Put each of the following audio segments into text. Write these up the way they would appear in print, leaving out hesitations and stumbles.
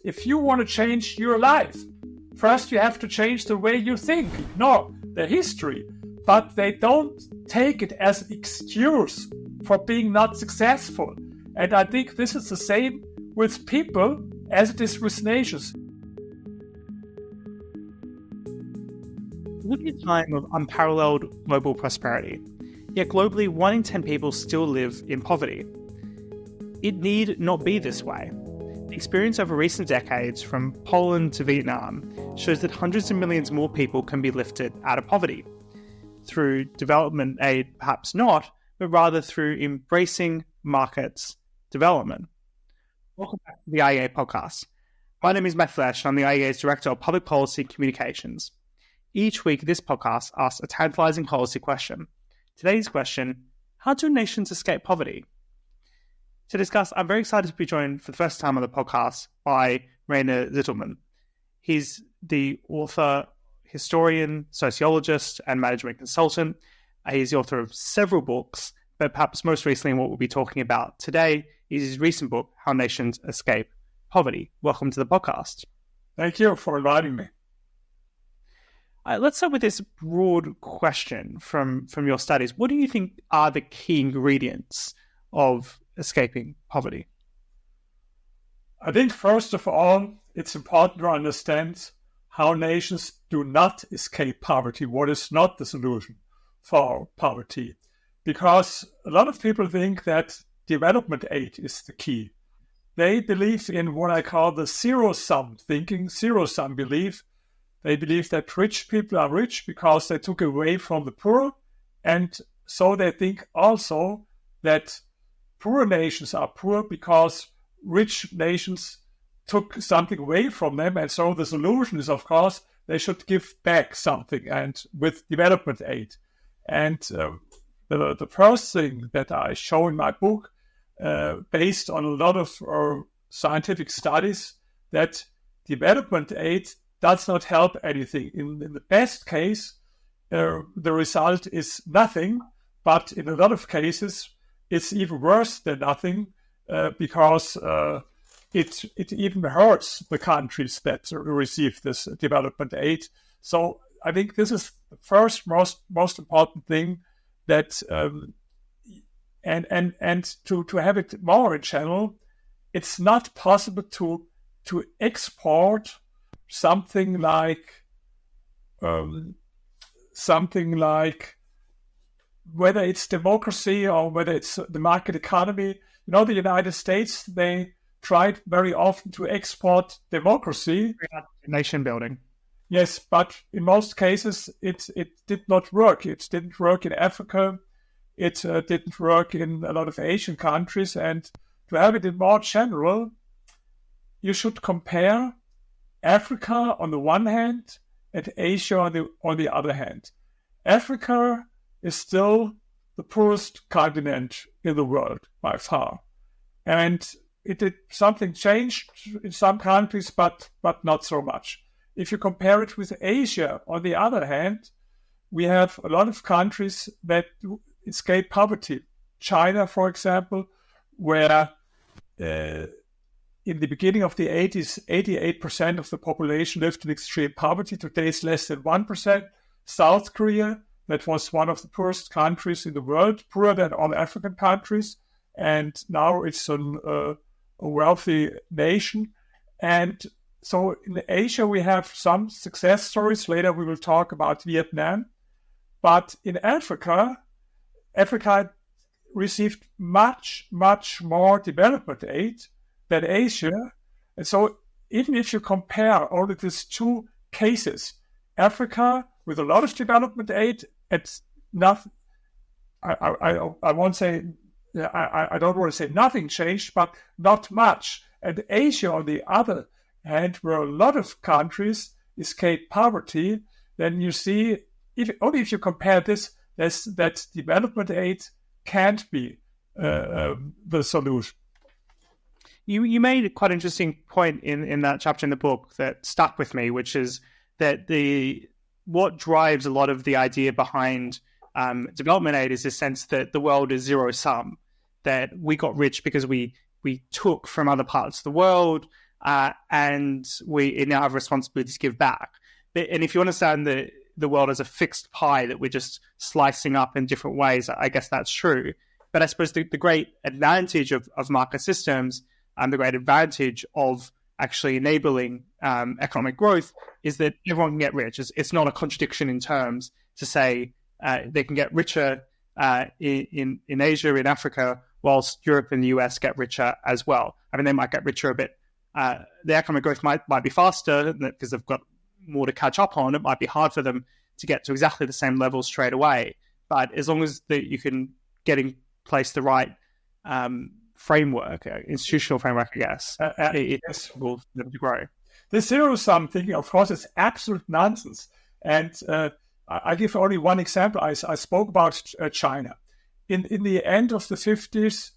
if you want to change your life, first you have to change the way you think, ignore the history. But they don't take it as an excuse for being not successful. And I think this is the same with people as it is with nations. We live in a time of unparalleled global prosperity, yet globally 1 in 10 people still live in poverty. It need not be this way. The experience over recent decades, from Poland to Vietnam, shows that hundreds of millions more people can be lifted out of poverty. Through development aid, perhaps not, but rather through embracing markets development. Welcome back to the IEA podcast. My name is Matthew Lesh, and I'm the IEA's Director of Public Policy Communications. Each week, this podcast asks a tantalizing policy question. Today's question: how do nations escape poverty? To discuss, I'm very excited to be joined for the first time on the podcast by Rainer Zitelmann. He's the author, historian, sociologist, and management consultant. He's the author of several books, but perhaps most recently what we'll be talking about today is his recent book, How Nations Escape Poverty. Welcome to the podcast. Thank you for inviting me. Let's start with this broad question from your studies. What do you think are the key ingredients of escaping poverty? I think, first of all, it's important to understand how nations do not escape poverty, what is not the solution for poverty. Because a lot of people think that development aid is the key. They believe in what I call the zero-sum thinking, zero-sum belief. They believe that rich people are rich because they took away from the poor, and so they think also that poor nations are poor because rich nations took something away from them, and so the solution is, of course, they should give back something, and with development aid. And the first thing that I show in my book, based on a lot of scientific studies, that development aid does not help anything. In the best case, the result is nothing, but in a lot of cases, it's even worse than nothing, because it even hurts the countries that receive this development aid. So I think this is the first most important thing, that and to have it more in general, it's not possible to export something like whether it's democracy or whether it's the market economy. The United States, they tried very often to export democracy. Nation building. Yes, but in most cases, it did not work. It didn't work in Africa. It didn't work in a lot of Asian countries. And to have it in more general, you should compare Africa on the one hand and Asia on the other hand. Africa is still the poorest continent in the world by far. And something changed in some countries, but not so much. If you compare it with Asia, on the other hand, we have a lot of countries that escape poverty. China, for example, where in the beginning of the 80s, 88% of the population lived in extreme poverty. Today it's less than 1%. South Korea, that was one of the poorest countries in the world, poorer than all African countries, and now it's a wealthy nation. And so in Asia, we have some success stories. Later, we will talk about Vietnam. But in Africa received much, much more development aid than Asia. And so even if you compare only these two cases, Africa with a lot of development aid, it's nothing. I won't say, I don't want to say nothing changed, but not much. And Asia, on the other hand, where a lot of countries escape poverty, then you see, if you compare this, that development aid can't be the solution. You made a quite interesting point in that chapter in the book that stuck with me, which is that what drives a lot of the idea behind development aid is this sense that the world is zero sum, that we got rich because we took from other parts of the world, and we now have a responsibility to give back. And if you understand the world as a fixed pie that we're just slicing up in different ways, I guess that's true. But I suppose the great advantage of market systems and the great advantage of actually enabling economic growth is that everyone can get rich. It's not a contradiction in terms to say they can get richer in Asia, in Africa, whilst Europe and the US get richer as well. I mean, they might get richer a bit. The economic growth might be faster because they've got more to catch up on. It might be hard for them to get to exactly the same level straight away. But as long as you can get in place the right framework, institutional framework, I guess, it will grow. The zero-sum thinking, of course, is absolute nonsense. And I give only one example. I spoke about China. In the end of the 50s,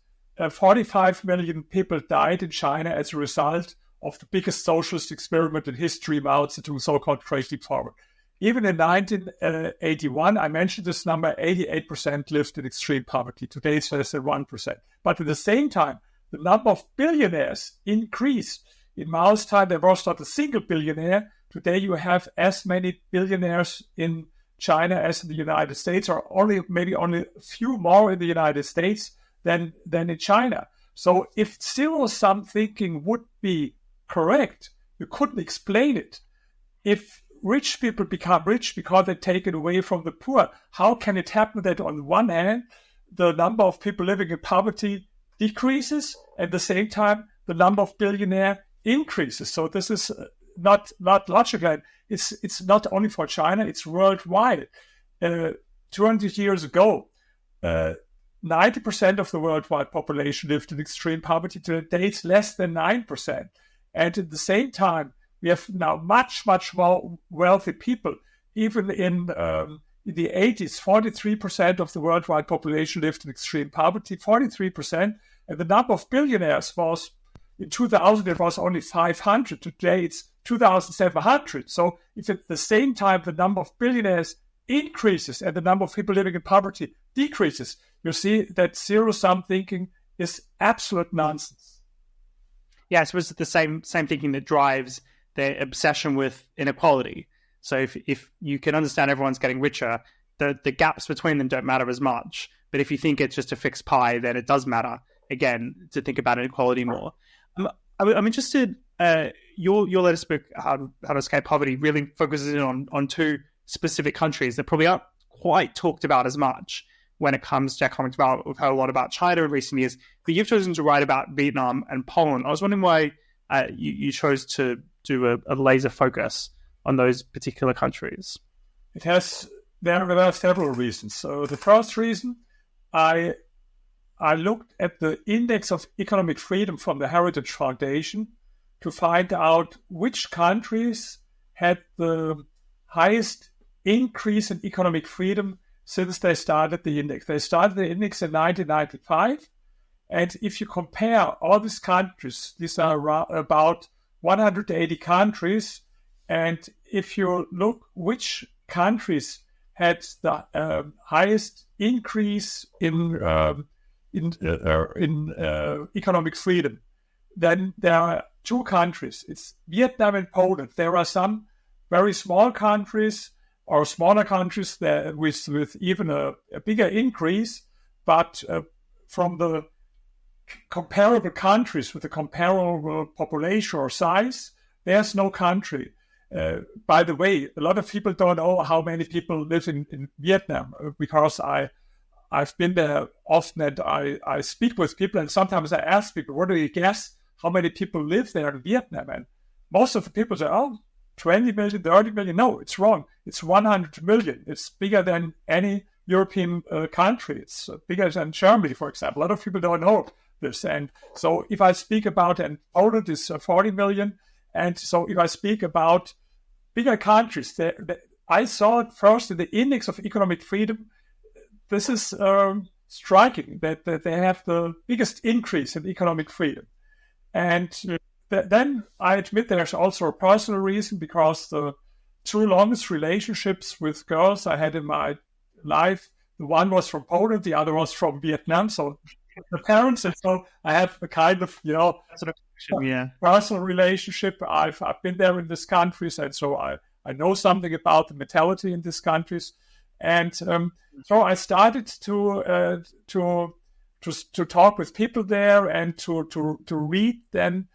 45 million people died in China as a result of the biggest socialist experiment in history, Mao Zedong, so-called Great Leap Forward. Even in 1981, I mentioned this number, 88% lived in extreme poverty. Today it's less than 1%. But at the same time, the number of billionaires increased. In Mao's time, there was not a single billionaire. Today you have as many billionaires in China as in the United States, or maybe only a few more in the United States than in China. So if zero-sum thinking would be correct, you couldn't explain it. If rich people become rich because they take it away from the poor, how can it happen that on the one hand, the number of people living in poverty decreases, at the same time, the number of billionaires increases? So this is not logical. It's not only for China, it's worldwide. 200 years ago, 90% of the worldwide population lived in extreme poverty. Today, it's less than 9%. And at the same time, we have now much, much more wealthy people. Even in the 80s, 43% of the worldwide population lived in extreme poverty, 43%. And the number of billionaires was, in 2000, it was only 500. Today, it's 2,700. So if at the same time the number of billionaires increases and the number of people living in poverty decreases, you see that zero-sum thinking is absolute nonsense. Yeah, I suppose it's the same thinking that drives their obsession with inequality. So if you can understand everyone's getting richer, the gaps between them don't matter as much. But if you think it's just a fixed pie, then it does matter, again, to think about inequality more. I'm interested, your latest book, How to Escape Poverty, really focuses in on two specific countries that probably aren't quite talked about as much when it comes to economic development. We've heard a lot about China in recent years, but you've chosen to write about Vietnam and Poland. I was wondering why you chose to do a laser focus on those particular countries. There are several reasons. So the first reason, I looked at the Index of Economic Freedom from the Heritage Foundation to find out which countries had the highest increase in economic freedom since they started the index. They started the index in 1995. And if you compare all these countries, these are about 180 countries. And if you look which countries had the highest increase in economic freedom, then there are two countries. It's Vietnam and Poland. There are some very small countries or smaller countries that with even a bigger increase, but from the comparable countries with a comparable population or size, there's no country. By the way, a lot of people don't know how many people live in Vietnam, because I've been there often and I speak with people, and sometimes I ask people, what do you guess how many people live there in Vietnam? And most of the people say, 20 million, 30 million. No, it's wrong. It's 100 million. It's bigger than any European country. It's bigger than Germany, for example. A lot of people don't know this. And so if I speak about, and Poland is 40 million, and so if I speak about bigger countries, I saw it first in the Index of Economic Freedom. This is striking that they have the biggest increase in economic freedom. And then I admit there's also a personal reason, because the two longest relationships with girls I had in my life, the one was from Poland, the other was from Vietnam. So the parents, and so I have a kind of, sort of Yeah. personal relationship. I've been there in these countries, and so I know something about the mentality in these countries. And so I started to talk with people there and to read then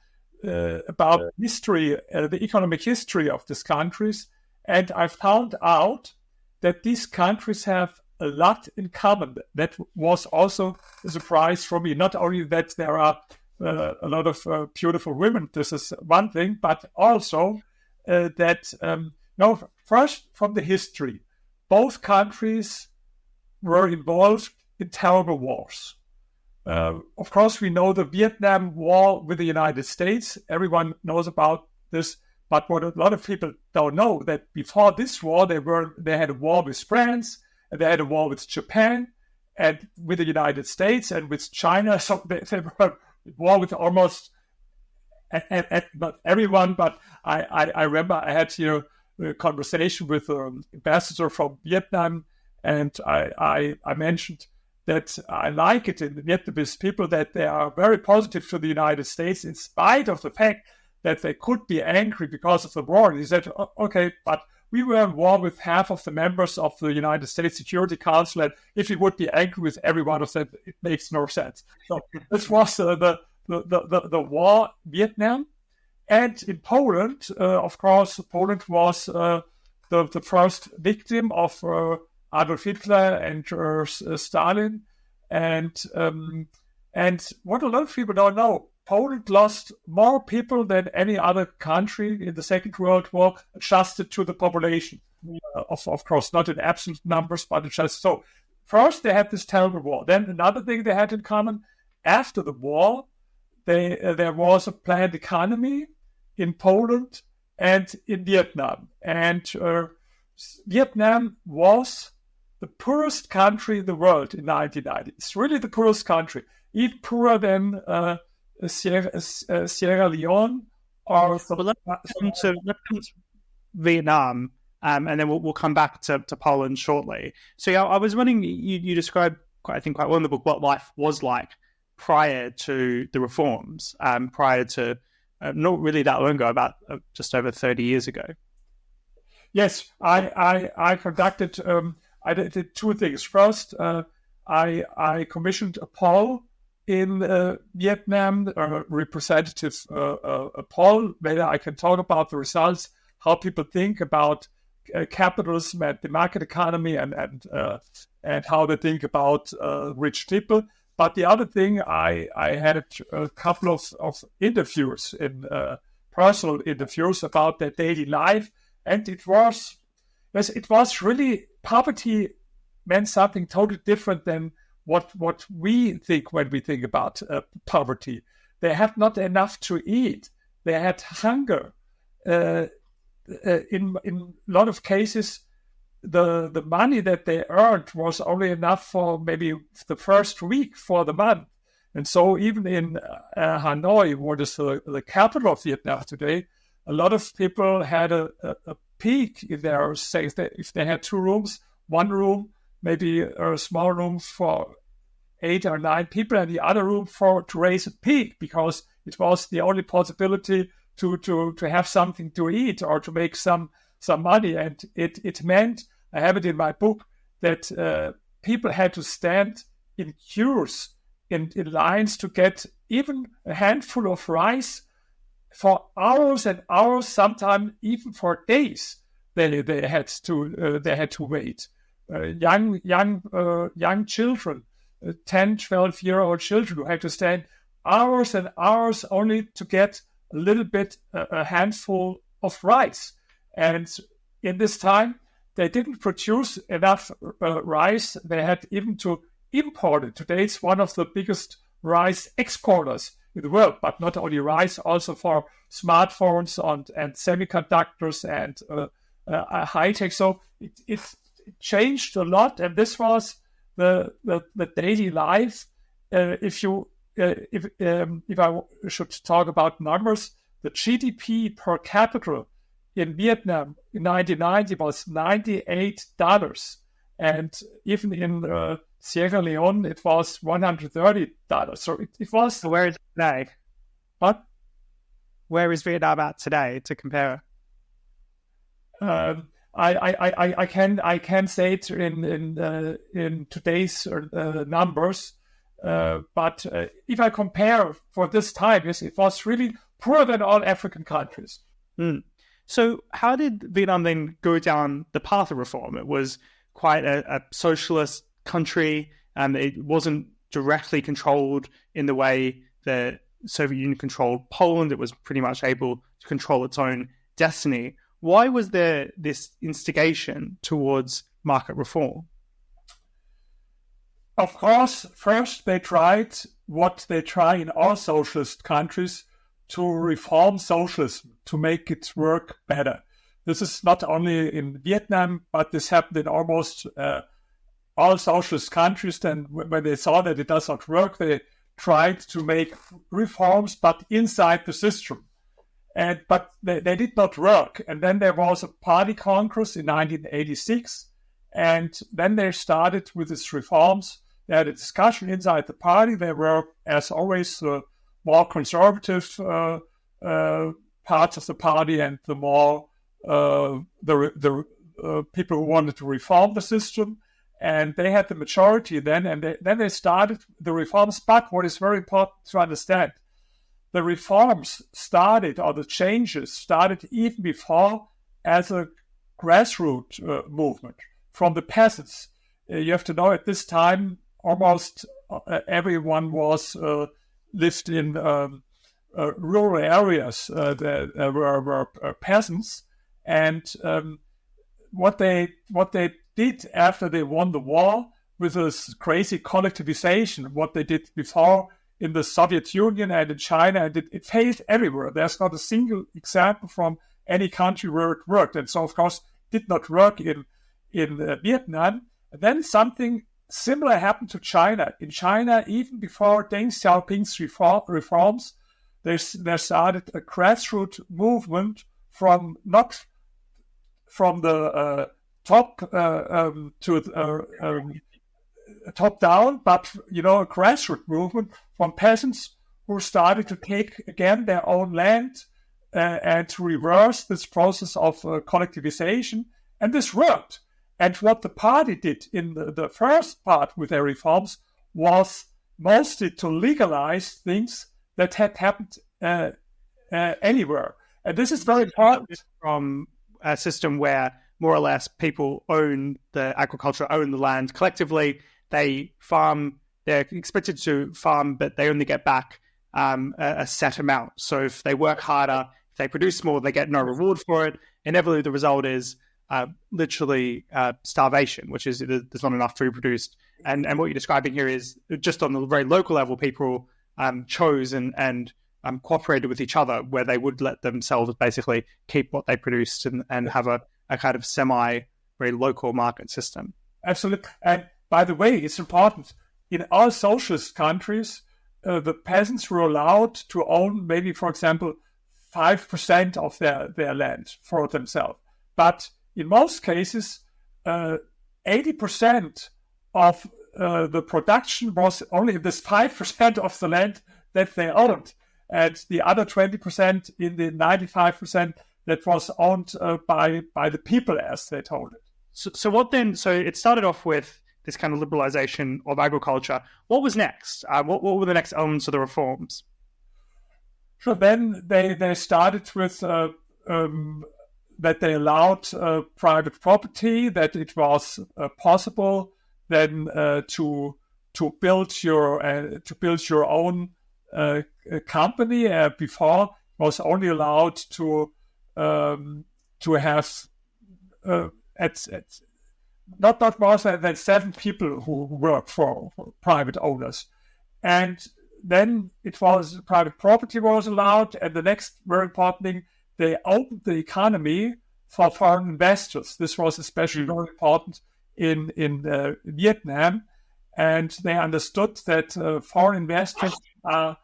about history, the economic history of these countries. And I found out that these countries have a lot in common. That was also a surprise for me. Not only that there are a lot of beautiful women, this is one thing, but also that, first from the history, both countries were involved in terrible wars. Of course, we know the Vietnam War with the United States. Everyone knows about this. But what a lot of people don't know, that before this war, they had a war with France, and they had a war with Japan, and with the United States, and with China. So they were at war with almost not everyone, but I remember I had a conversation with an ambassador from Vietnam, and I mentioned that I like it in the Vietnamese people that they are very positive to the United States in spite of the fact that they could be angry because of the war. And he said, okay, but we were in war with half of the members of the United States Security Council, and if we would be angry with every one of them, it makes no sense. So this was the war in Vietnam. And in Poland, of course, Poland was the first victim of Adolf Hitler and Stalin. And what a lot of people don't know, Poland lost more people than any other country in the Second World War, adjusted to the population. Of course, not in absolute numbers, but just so. First, they had this terrible war. Then another thing they had in common, after the war, there was a planned economy in Poland and in Vietnam. And Vietnam was the poorest country in the world in 1990. It's really the poorest country, even poorer than Sierra Leone or let's come to Vietnam, and then we'll come back to Poland shortly. So I was wondering, you described quite well in the book what life was like prior to the reforms, prior to not really that long ago, about just over 30 years ago. Yes, I conducted. I did two things. First, I commissioned a poll in Vietnam, a representative poll, where I can talk about the results, how people think about capitalism and the market economy, and how they think about rich people. But the other thing, I had a couple of interviews, personal interviews about their daily life, and it was really, poverty meant something totally different than what we think when we think about poverty. They had not enough to eat. They had hunger. In a lot of cases, the money that they earned was only enough for maybe the first week for the month. And so even in Hanoi, what is the capital of Vietnam today, a lot of people had a peak in their, say, if they had two rooms, one room, maybe a small room for 8 or 9 people, and the other room to raise a pig, because it was the only possibility to have something to eat or to make some money. And it meant, I have it in my book, that people had to stand in queues, in lines, to get even a handful of rice for hours and hours, sometimes even for days. They had to wait. Young children, 10, 12-year-old children, who had to stand hours and hours only to get a little bit, a handful of rice. And in this time, they didn't produce enough rice. They had even to import it. Today, it's one of the biggest rice exporters in the world, but not only rice, also for smartphones and semiconductors and high tech. So it changed a lot, and this was the daily life. If I should talk about numbers, the GDP per capita in Vietnam in 1990 was $98, and even in Sierra Leone it was $130. So it was. Where is it today? What? Where is Vietnam at today to compare? I can say it in today's numbers, but if I compare for this time, yes, it was really poorer than all African countries. Mm. So how did Vietnam then go down the path of reform? It was quite a socialist country, and it wasn't directly controlled in the way the Soviet Union controlled Poland. It was pretty much able to control its own destiny. Why was there this instigation towards market reform? Of course, first they tried what they try in all socialist countries, to reform socialism, to make it work better. This is not only in Vietnam, but this happened in almost all socialist countries. Then when they saw that it does not work, they tried to make reforms, but inside the system. But they did not work. And then there was a party congress in 1986, and then they started with these reforms. They had a discussion inside the party. They were, as always, more conservative parts of the party, and the more the people who wanted to reform the system. And they had the majority then, and then they started the reforms. But what is very important to understand, the reforms started, or the changes started even before, as a grassroots movement from the peasants. You have to know, at this time, almost everyone was lived in rural areas that were peasants, and what they did after they won the war with this crazy collectivization, what they did before in the Soviet Union and in China, and it failed everywhere. There's not a single example from any country where it worked, and so of course did not work in Vietnam. And then something similar happened to China. In China, even before Deng Xiaoping's reforms, there started a grassroots movement from not from the top to top down, but a grassroots movement from peasants who started to take again their own land and to reverse this process of collectivization, and this worked. And what the party did in the first part with their reforms was mostly to legalize things that had happened anywhere. And this is very important. From a system where more or less people own the agriculture, own the land collectively, they farm, they're expected to farm, but they only get back a set amount. So if they work harder, if they produce more, they get no reward for it. Inevitably, the result is literally starvation, which is there's not enough food produced. And what you're describing here is just on the very local level, people chose and cooperated with each other, where they would let themselves basically keep what they produced and have a kind of very local market system. Absolutely. And by the way, it's important. In all socialist countries, the peasants were allowed to own maybe, for example, 5% of their land for themselves. But in most cases, 80% of the production was only this 5% of the land that they owned. And the other 20% in the 95% that was owned by the people as they told it. So what then? So it started off with this kind of liberalization of agriculture. What was next? What were the next elements of the reforms? So then they started with that they allowed private property, that it was possible then to build your own company. Before it was only allowed to have not more than 7 people who work for private owners. And then private property was allowed, and the next very important thing, they opened the economy for foreign investors. This was especially very important in Vietnam, and they understood that foreign investors are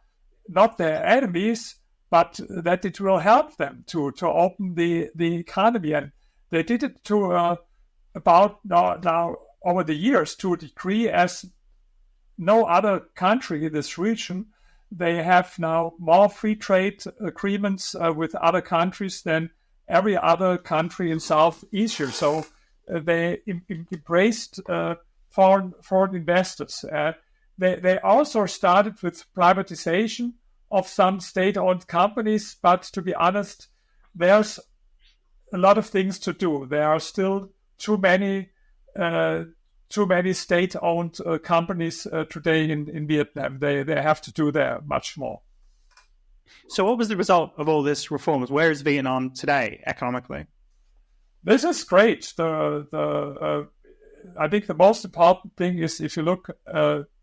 not their enemies, but that it will help them to open the economy. And they did it to about now over the years to a degree as no other country in this region. They have now more free trade agreements with other countries than every other country in South Asia. So they embraced foreign investors. They also started with privatization of some state-owned companies, but to be honest, there's a lot of things to do. There are still too many state-owned companies today in Vietnam. They have to do there much more. So what was the result of all this reforms? Where is Vietnam today economically? This is great. I think the most important thing is if you look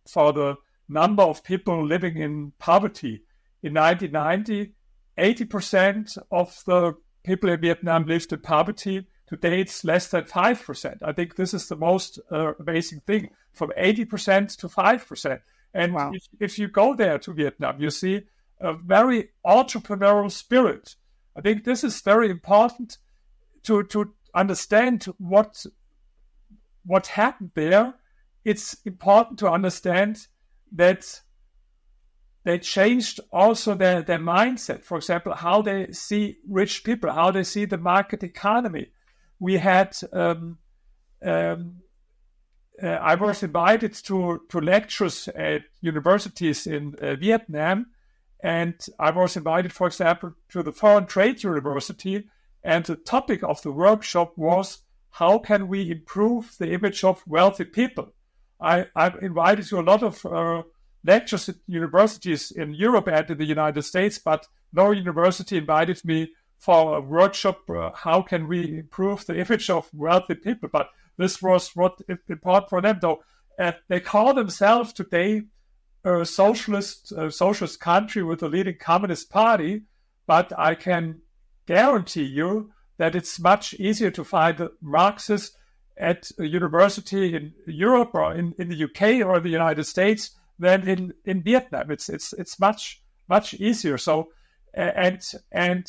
for the number of people living in poverty. In 1990, 80% of the people in Vietnam lived in poverty. Today, it's less than 5%. I think this is the most amazing thing, from 80% to 5%. And wow. If you go there to Vietnam, you see a very entrepreneurial spirit. I think this is very important to understand what happened there. It's important to understand that they changed also their mindset. For example, how they see rich people, how they see the market economy. We had, I was invited to lectures at universities in Vietnam, and I was invited, for example, to the Foreign Trade University, and the topic of the workshop was, how can we improve the image of wealthy people? I'm invited to a lot of lectures at universities in Europe and in the United States, but no university invited me for a workshop, how can we improve the image of wealthy people? But this was what is important for them, though. They call themselves today a socialist country with a leading communist party, but I can guarantee you that it's much easier to find Marxists at a university in Europe or in the UK or the United States than in Vietnam. It's much easier. So let's have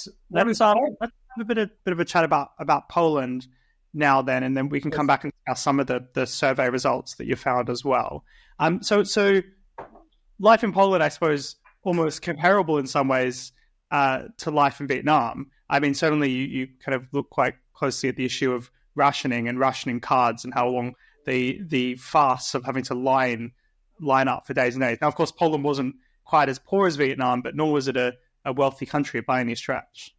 a bit of a chat about Poland now, and then we can come back and discuss some of the survey results that you found as well. So life in Poland, I suppose, almost comparable in some ways to life in Vietnam. I mean, certainly you kind of look quite closely at the issue of rationing and rationing cards and how long the farce of having to line up for days and days. Now, of course, Poland wasn't quite as poor as Vietnam, but nor was it a wealthy country by any stretch.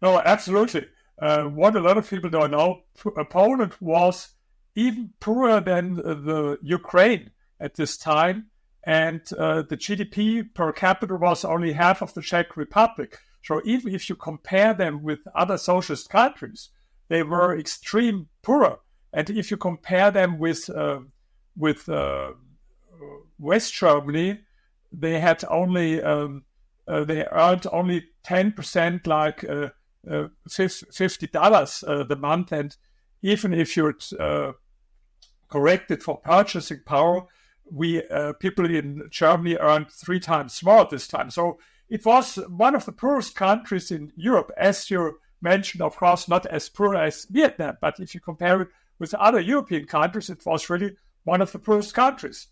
No, absolutely. What a lot of people don't know, Poland was even poorer than the Ukraine at this time, and the GDP per capita was only half of the Czech Republic. So even if you compare them with other socialist countries, they were extreme poorer. And if you compare them with West Germany, they had only they earned only 10%, like $50 the month. And even if you'd correct it for purchasing power, people in Germany earned 3 times more this time. So it was one of the poorest countries in Europe, as you mentioned, of course, not as poor as Vietnam, but if you compare it with other European countries, it was really one of the poorest countries.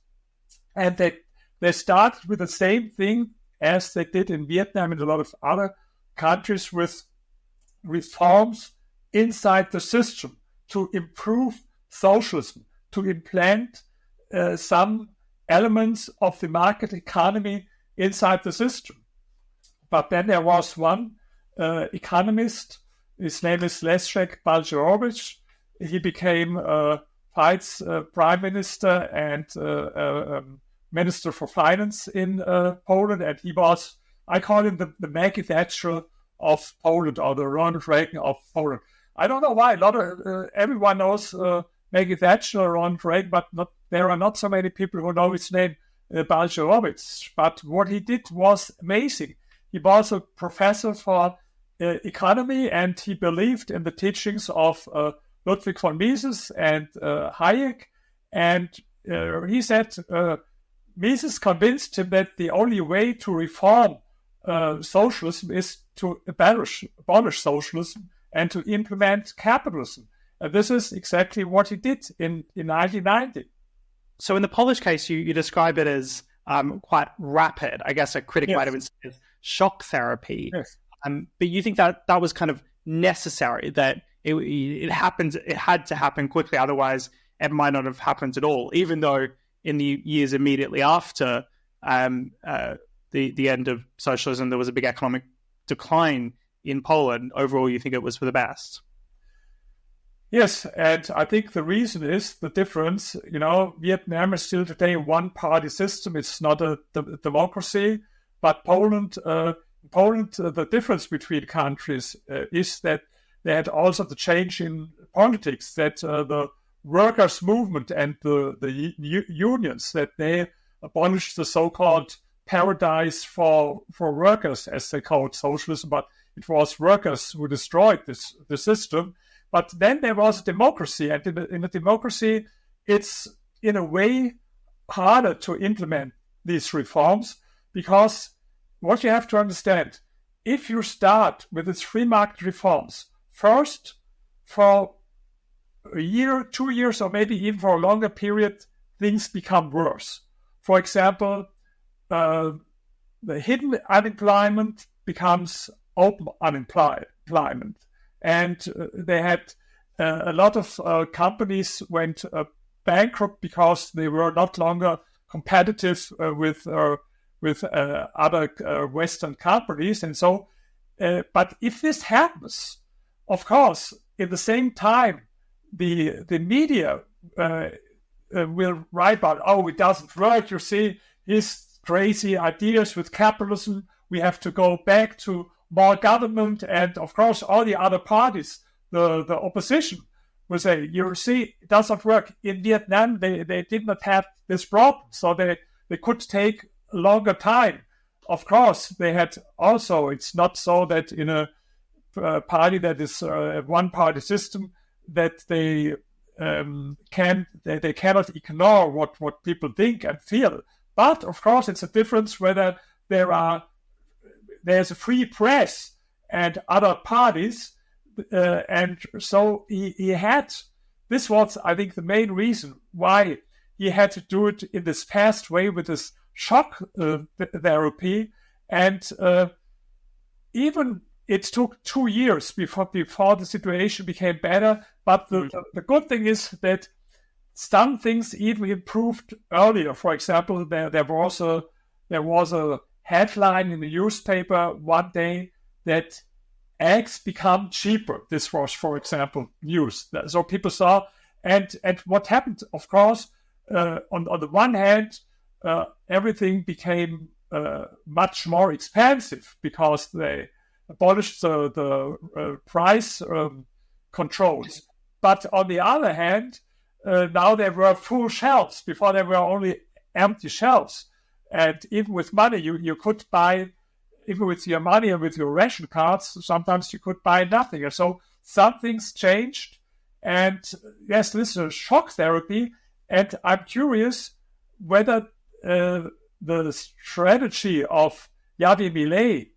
And they started with the same thing as they did in Vietnam and a lot of other countries, with reforms inside the system to improve socialism, to implant some elements of the market economy inside the system. But then there was one economist, his name is Leszek Balcerowicz. He became vice prime minister and minister for finance in Poland, and he was, I call him the Maggie Thatcher of Poland, or the Ronald Reagan of Poland. I don't know why. Everyone knows Maggie Thatcher or Ronald Reagan, but there are not so many people who know his name, Balcerowicz. But what he did was amazing. He was a professor for economy, and he believed in the teachings of Ludwig von Mises and Hayek. And he said Mises convinced him that the only way to reform socialism is to abolish socialism and to implement capitalism. And this is exactly what he did in 1990. So in the Polish case, you describe it as quite rapid. I guess a critic might have said shock therapy. But you think that was kind of necessary, that it had to happen quickly, otherwise it might not have happened at all, even though in the years immediately after the end of socialism, there was a big economic decline in Poland. Overall, you think it was for the best? Yes, and I think the reason is the difference. Vietnam is still today a one-party system. It's not a democracy, but Poland, the difference between countries is that they had also the change in politics, that the workers' movement and the unions, that they abolished the so-called paradise for workers, as they called socialism, but it was workers who destroyed the system. But then there was a democracy, and in a democracy, it's in a way harder to implement these reforms, because what you have to understand, if you start with these free market reforms, first, for a year, 2 years, or maybe even for a longer period, things become worse. For example, the hidden unemployment becomes open unemployment. And they had a lot of companies went bankrupt because they were not longer competitive with other Western companies. And so, but if this happens, of course, in the same time, the media will write about, oh, it doesn't work. You see, his crazy ideas with capitalism. We have to go back to more government, and of course all the other parties, the opposition, will say, you see, it doesn't work. In Vietnam, they did not have this problem, so they could take a longer time. Of course, they had also, it's not so that in a party that is a one-party system, that they cannot ignore what people think and feel. But of course, it's a difference whether there's a free press and other parties, and so he had. This was, I think, the main reason why he had to do it in this fast way with this shock therapy, and even it took 2 years before the situation became better. But the good thing is that some things even improved earlier. For example, there was a headline in the newspaper one day that eggs become cheaper. This was, for example, news. So people saw, and what happened, of course, on the one hand, everything became much more expensive because they abolished the price controls. But on the other hand, now there were full shelves. Before there were only empty shelves. And even with money, you could buy, even with your money and with your ration cards, sometimes you could buy nothing. And so some things changed. And yes, this is a shock therapy. And I'm curious whether the strategy of Javier Milei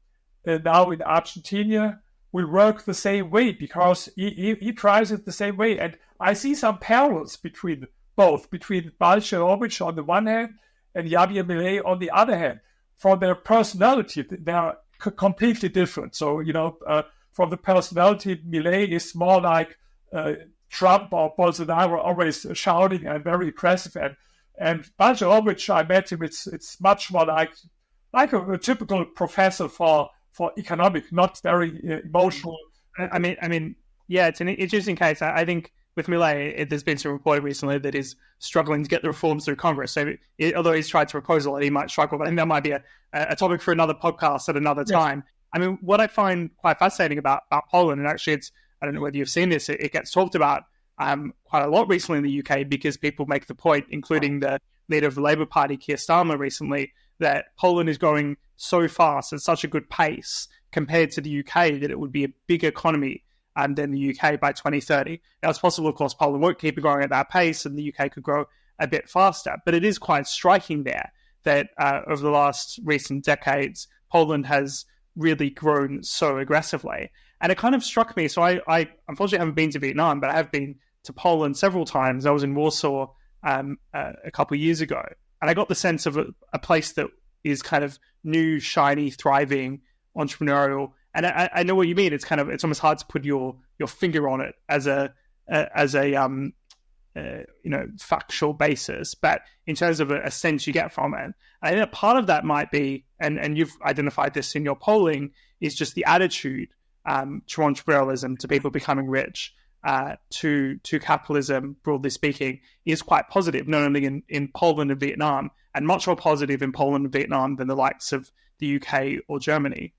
now in Argentina will work the same way, because he tries it the same way. And I see some parallels between both, between Balcerowicz on the one hand and Javier Milei on the other hand. From their personality, they are completely different. So, from the personality, Milei is more like Trump or Bolsonaro, always shouting and very aggressive. And Balcerowicz, I met him, it's much more like a typical professor for economics, not very emotional. I mean, yeah, it's an interesting case. I think with Milei, there's been some reporting recently that he's struggling to get the reforms through Congress. So although he's tried to propose a lot, he might struggle. But I think that might be a topic for another podcast at another time. I mean, what I find quite fascinating about Poland, and actually I don't know whether you've seen this, it gets talked about quite a lot recently in the UK, because people make the point, including the leader of the Labour Party, Keir Starmer, recently, that Poland is growing so fast at such a good pace compared to the UK that it would be a big economy than the UK by 2030. Now, it's possible, of course, Poland won't keep growing at that pace and the UK could grow a bit faster. But it is quite striking there that over the last recent decades, Poland has really grown so aggressively. And it kind of struck me. So I unfortunately haven't been to Vietnam, but I have been to Poland several times. I was in Warsaw a couple of years ago. And I got the sense of a place that is kind of new, shiny, thriving, entrepreneurial. And I know what you mean. It's almost hard to put your finger on it as a factual basis, but in terms of a sense you get from it, I think that part of that might be, and you've identified this in your polling, is just the attitude to entrepreneurialism, to people becoming rich, to capitalism, broadly speaking, is quite positive, not only in Poland and Vietnam, and much more positive in Poland and Vietnam than the likes of the UK or Germany.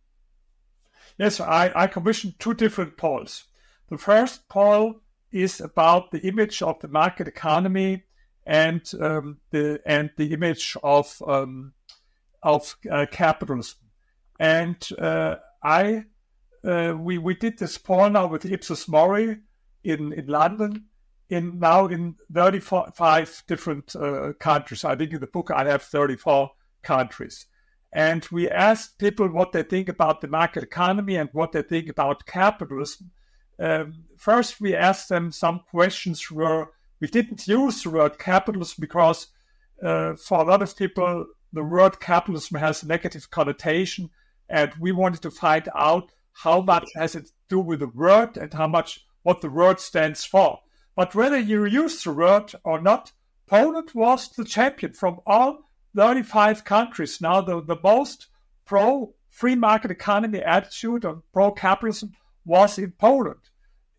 Yes, I commissioned two different polls. The first poll is about the image of the market economy and the image of capitalism. And we did this poll now with Ipsos Mori in London in 35 different countries. I think in the book I have 34 countries. And we asked people what they think about the market economy and what they think about capitalism. First, we asked them some questions where we didn't use the word capitalism because for a lot of people, the word capitalism has a negative connotation, and we wanted to find out how much has it to do with the word and what the word stands for. But whether you use the word or not, Poland was the champion from all 35 countries. Now, the most pro-free market economy attitude and pro-capitalism was in Poland,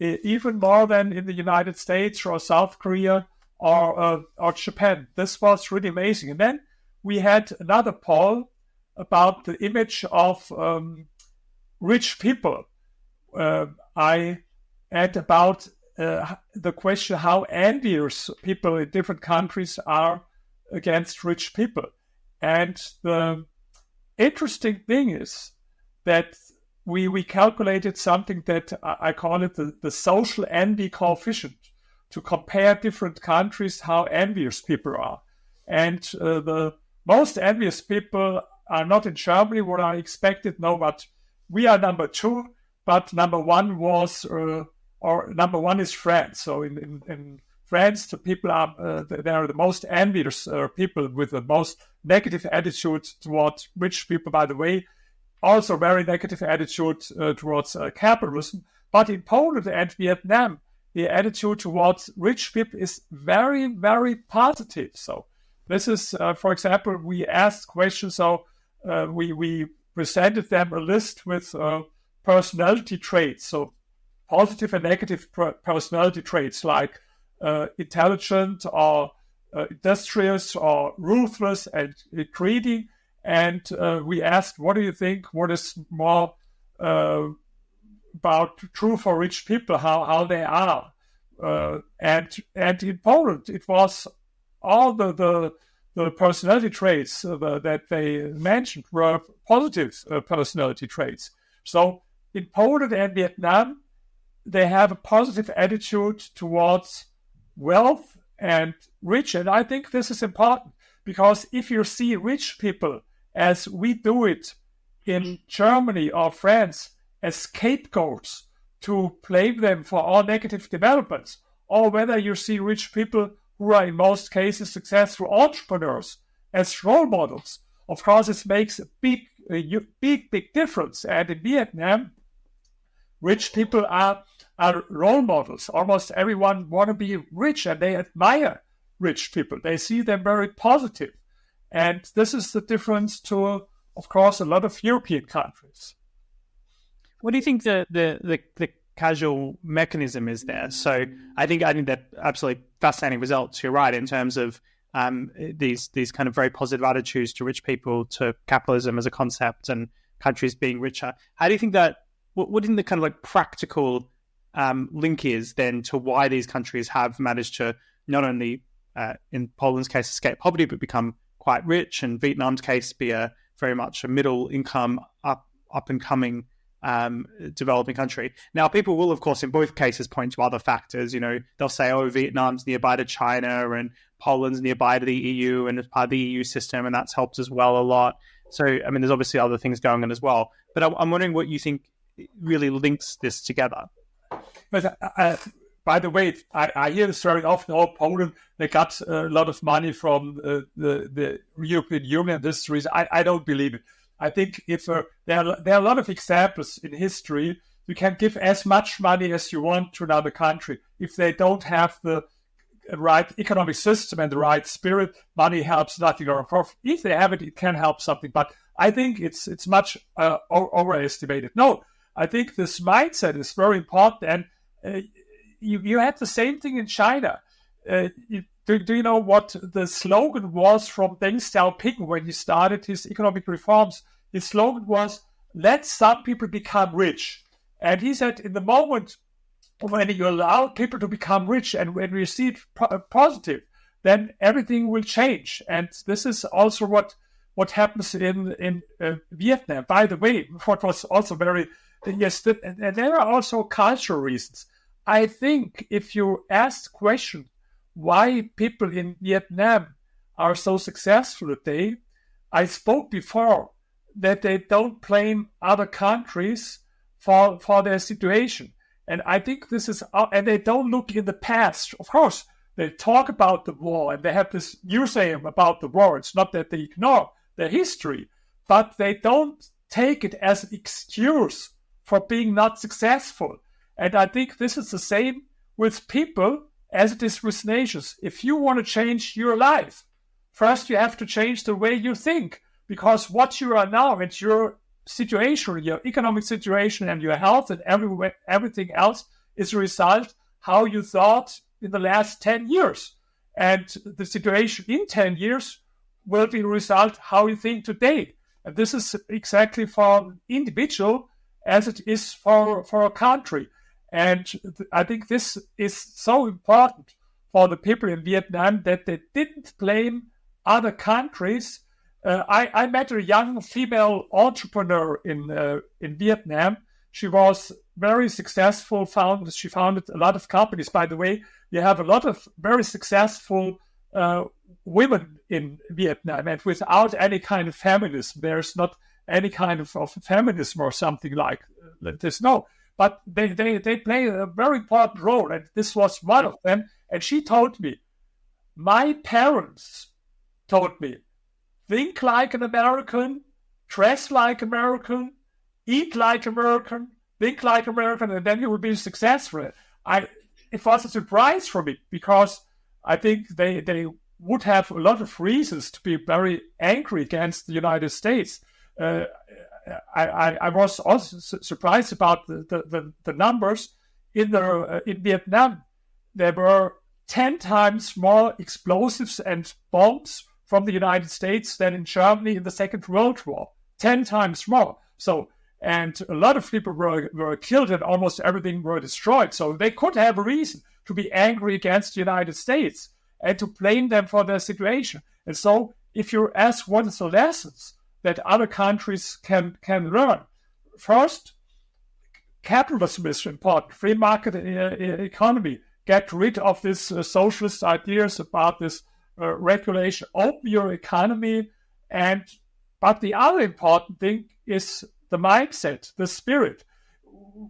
even more than in the United States or South Korea or Japan. This was really amazing. And then we had another poll about the image of rich people. And about the question how envious people in different countries are against rich people. And the interesting thing is that we calculated something that I call it the social envy coefficient, to compare different countries, how envious people are. And the most envious people are not in Germany, what I expected, no, but we are number 2, but number 1 was, or number 1 is France. So in France, the people they are the most envious people with the most negative attitude towards rich people, by the way. Also very negative attitude towards capitalism. But in Poland and Vietnam, the attitude towards rich people is very, very positive. So this is, for example, we asked questions. So we presented them a list with personality traits. So positive and negative personality traits like intelligent or industrious or ruthless and greedy. And we asked, what do you think? What is more about true for rich people, how they are? And in Poland, it was all the personality traits that they mentioned were positive personality traits. So in Poland and Vietnam, they have a positive attitude towards wealth and rich. And I think this is important because if you see rich people as we do it in Germany or France as scapegoats to blame them for all negative developments, or whether you see rich people who are in most cases successful entrepreneurs as role models, of course it makes a big difference. And in Vietnam, rich people are role models. Almost everyone want to be rich and they admire rich people. They see them very positive. And this is the difference to, of course, a lot of European countries. What do you think the causal mechanism is there? So I think that absolutely fascinating results. You're right in terms of these kind of very positive attitudes to rich people, to capitalism as a concept, and countries being richer. How do you think that? What do you think the kind of like practical link is then to why these countries have managed to not only in Poland's case escape poverty but become quite rich, and Vietnam's case be very much a middle income up and coming developing country? Now, people will, of course, in both cases point to other factors. You know, they'll say, oh, Vietnam's nearby to China and Poland's nearby to the EU and it's part of the EU system, and that's helped as well a lot. So, I mean, there's obviously other things going on as well. But I'm wondering what you think really links this together. But by the way, I hear this very often. Oh, Poland, they got a lot of money from the European Union. This is the reason. I don't believe it. I think if there are a lot of examples in history, you can give as much money as you want to another country. If they don't have the right economic system and the right spirit, money helps nothing. Or if they have it, it can help something. But I think it's much overestimated. No, I think this mindset is very important. And you had the same thing in China. Do you know what the slogan was from Deng Xiaoping when he started his economic reforms? His slogan was, let some people become rich. And he said, in the moment when you allow people to become rich and when you see it positive, then everything will change. And this is also what happens in Vietnam. By the way, what was also very, yes, and there are also cultural reasons. I think if you ask the question, why people in Vietnam are so successful today, I spoke before that they don't blame other countries for their situation. And I think this is, and they don't look in the past. Of course, they talk about the war and they have this museum about the war. It's not that they ignore their history, but they don't take it as an excuse for being not successful. And I think this is the same with people as it is with nations. If you want to change your life, first you have to change the way you think, because what you are now and your situation, your economic situation and your health and everything else is a result how you thought in the last 10 years. And the situation in 10 years will be a result how you think today. And this is exactly for an individual as it is for a country. And I think this is so important for the people in Vietnam that they didn't blame other countries. I met a young female entrepreneur in Vietnam. She was very successful. She founded a lot of companies. By the way, you have a lot of very successful women in Vietnam, and without any kind of feminism, there's not any kind of feminism or something like this. No. But they play a very important role, and this was one of them. And she told me, my parents told me, think like an American, dress like American, eat like American, think like American, and then you will be successful. It was a surprise for me because I think they would have a lot of reasons to be very angry against the United States. I was also surprised about the numbers in Vietnam. There were 10 times more explosives and bombs from the United States than in Germany in the Second World War. 10 times more. So, and a lot of people were killed and almost everything were destroyed. So they could have a reason to be angry against the United States and to blame them for their situation. And so if you ask what is the lessons that other countries can learn. First, capitalism is important. Free market economy. Get rid of these socialist ideas about this regulation. Open your economy. But the other important thing is the mindset, the spirit.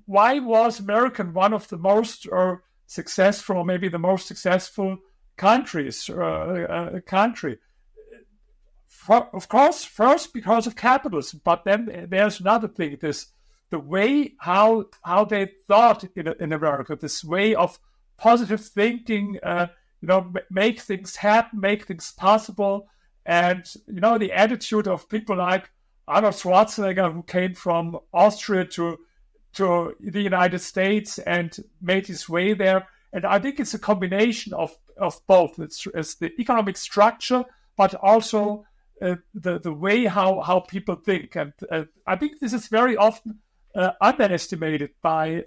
Why was America one of the most successful, maybe the most successful countries? Of course, first because of capitalism, but then there's another thing: the way how they thought in America, this way of positive thinking, make things happen, make things possible, and the attitude of people like Arnold Schwarzenegger, who came from Austria to the United States and made his way there. And I think it's a combination of both. It's the economic structure, but also the way how people think, and I think this is very often underestimated by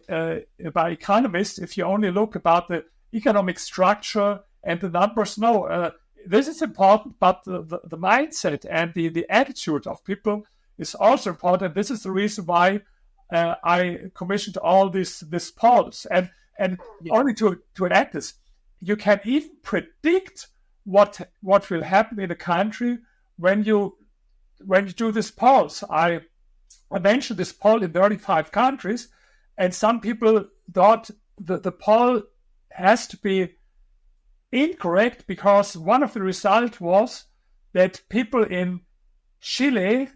economists. If you only look about the economic structure and the numbers, no, this is important, but the mindset and the attitude of people is also important. This is the reason why I commissioned all these polls, and only to add this, you can even predict what will happen in a country when you do this polls. I mentioned this poll in 35 countries, and some people thought the poll has to be incorrect, because one of the results was that people in Chile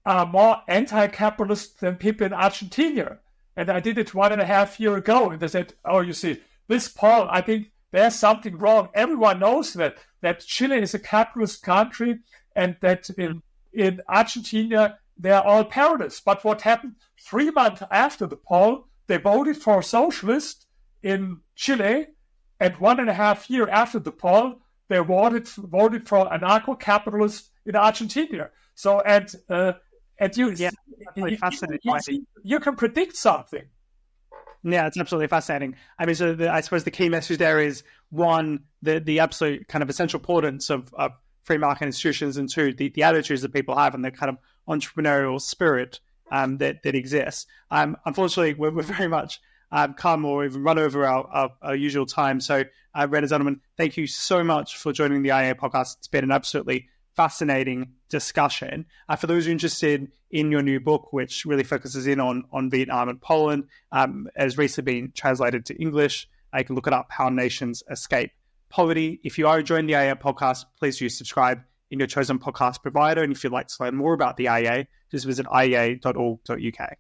are more anti-capitalist than people in Argentina. And I did it 1.5 years ago, and they said, oh, you see, this poll, I think there's something wrong. Everyone knows that Chile is a capitalist country, and that in Argentina, they're all parodies. But what happened 3 months after the poll, they voted for a socialist in Chile, and 1.5 years after the poll, they voted for anarcho-capitalist in Argentina. So, you can predict something. Yeah, it's absolutely fascinating. I mean, so I suppose the key message there is, one, the absolute kind of essential importance of free market institutions, and two, the attitudes that people have and the kind of entrepreneurial spirit that exists. Unfortunately, we're very much come or even run over our usual time. So, Rainer Zitelmann, thank you so much for joining the IA podcast. It's been an absolutely fascinating discussion. For those who are interested in your new book, which really focuses in on Vietnam and Poland, has recently been translated to English. You can look it up, How Nations Escape Poverty. If you are enjoying the IA podcast, please do subscribe in your chosen podcast provider. And if you'd like to learn more about the IA, just visit iea.org.uk.